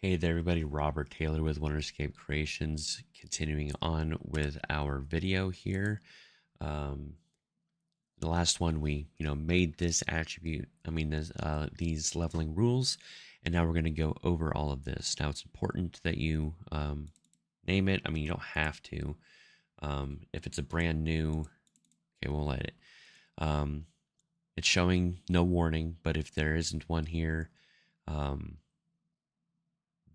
Hey there, everybody. Robert Taylor with Wonderscape Creations, continuing on with our video here. Um, the last one we, made this attribute. These leveling rules, and now we're going to go over all of this. Now, it's important that you name it. I mean, you don't have to. If it's a brand new, okay, we'll let it. Um, it's showing no warning, but if there isn't one here, um,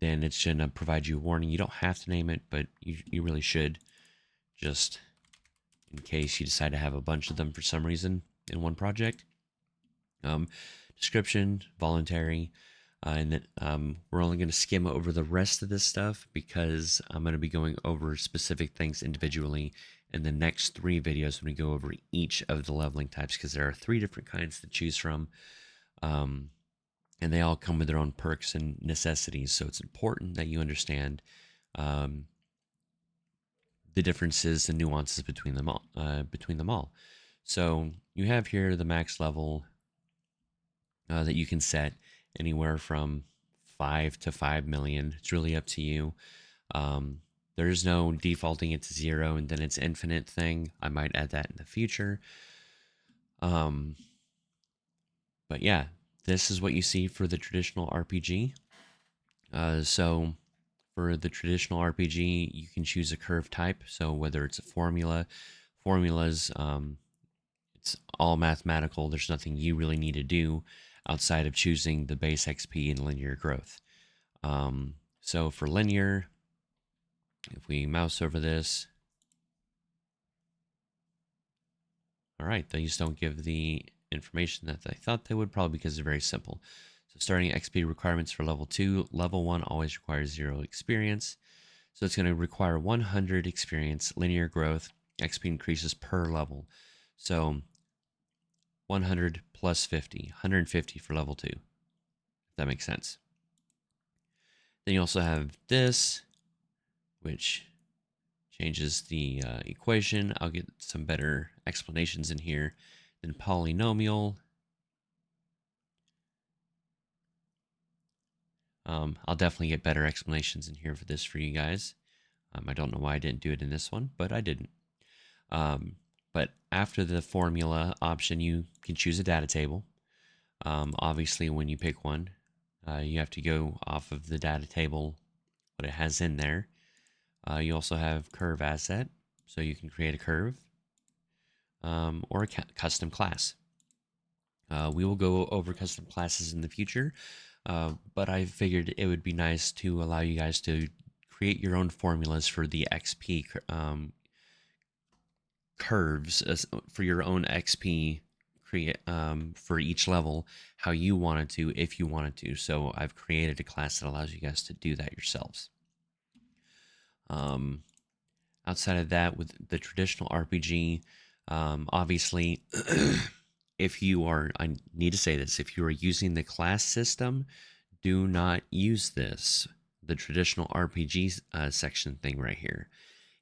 then it's going to provide you a warning. You don't have to name it, but you really should, just in case you decide to have a bunch of them for some reason in one project. Um, Description, voluntary, and then we're only going to skim over the rest of this stuff because I'm going to be going over specific things individually in the next 3 videos when we go over each of the leveling types, because there are 3 different kinds to choose from. And they all come with their own perks and necessities. So it's important that you understand um, the differences and nuances between them all. So you have here the max level that you can set anywhere from 5 to 5 million. It's really up to you. Um, there's no defaulting it to 0 and then it's infinite thing. I might add that in the future. Um, but yeah, this is what you see for the traditional RPG. So for the traditional RPG, you can choose a curve type. So whether it's a formulas, it's all mathematical. There's nothing you really need to do outside of choosing the base XP and linear growth. So for linear, if we mouse over this, all right, they just don't give the information that I thought they would, probably because they're very simple. So starting XP requirements for level 2, level 1 always requires 0 experience. So it's going to require 100 experience, linear growth, XP increases per level. So 100 plus 50, 150 for level 2, if that makes sense. Then you also have this, which changes the equation. I'll get some better explanations in here. Then polynomial. I'll definitely get better explanations in here for this for you guys. I don't know why I didn't do it in this one, but I didn't. But after the formula option, you can choose a data table. Obviously, when you pick one, you have to go off of the data table, what it has in there. You also have curve asset, so you can create a curve or a custom class. We will go over custom classes in the future, but I figured it would be nice to allow you guys to create your own formulas for the XP curves, for your own XP create for each level, how you wanted to, if you wanted to. So I've created a class that allows you guys to do that yourselves. Outside of that, with the traditional RPG, obviously, if you are, I need to say this, if you are using the class system, do not use this, the traditional RPG section thing right here.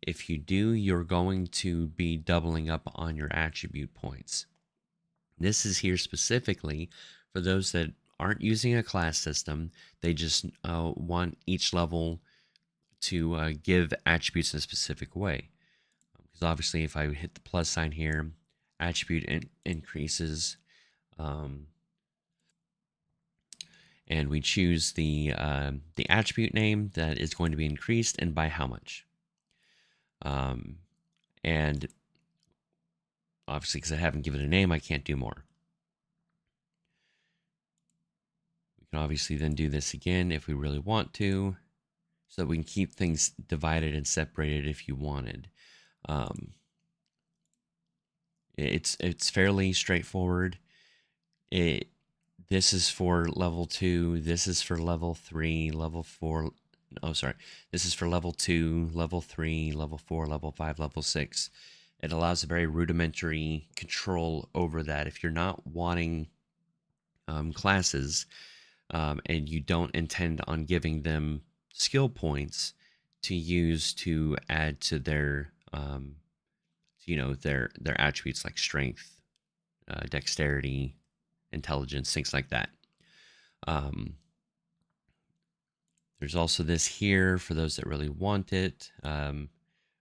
If you do, you're going to be doubling up on your attribute points. This is here specifically for those that aren't using a class system. They just want each level to give attributes in a specific way. Because obviously, if I hit the plus sign here, attribute increases, and we choose the attribute name that is going to be increased and by how much. And obviously, because I haven't given a name, I can't do more. We can obviously then do this again if we really want to, so that we can keep things divided and separated if you wanted. It's fairly straightforward. This is for level 2. This is for level 3, level 4. Oh, sorry. This is for level 2, level 3, level 4, level 5, level 6. It allows a very rudimentary control over that. If you're not wanting classes and you don't intend on giving them skill points to use to add to their their attributes like strength, dexterity, intelligence, things like that. There's also this here for those that really want it.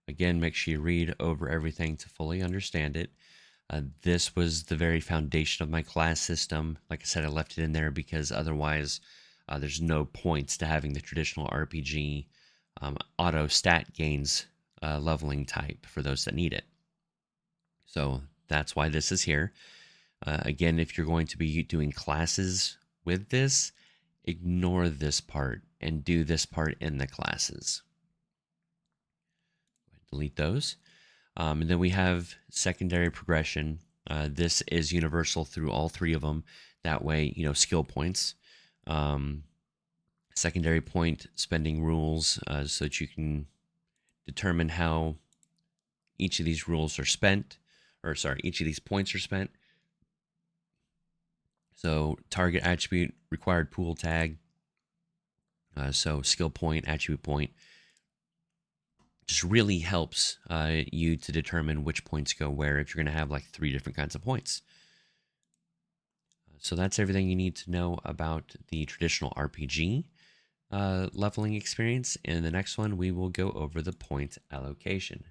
Again, make sure you read over everything to fully understand it. This was the very foundation of my class system. Like I said, I left it in there because otherwise there's no points to having the traditional RPG auto stat gains leveling type for those that need it. So that's why this is here. Again, if you're going to be doing classes with this, ignore this part and do this part in the classes. Delete those. And then we have secondary progression. This is universal through all three of them. That way, skill points. Secondary point spending rules so that you can determine how each of these rules are spent, or sorry, each of these points are spent. So target attribute required pool tag. So skill point, attribute point. Just really helps you to determine which points go where if you're going to have like 3 different kinds of points. So that's everything you need to know about the traditional RPG leveling experience. In the next one, we will go over the point allocation.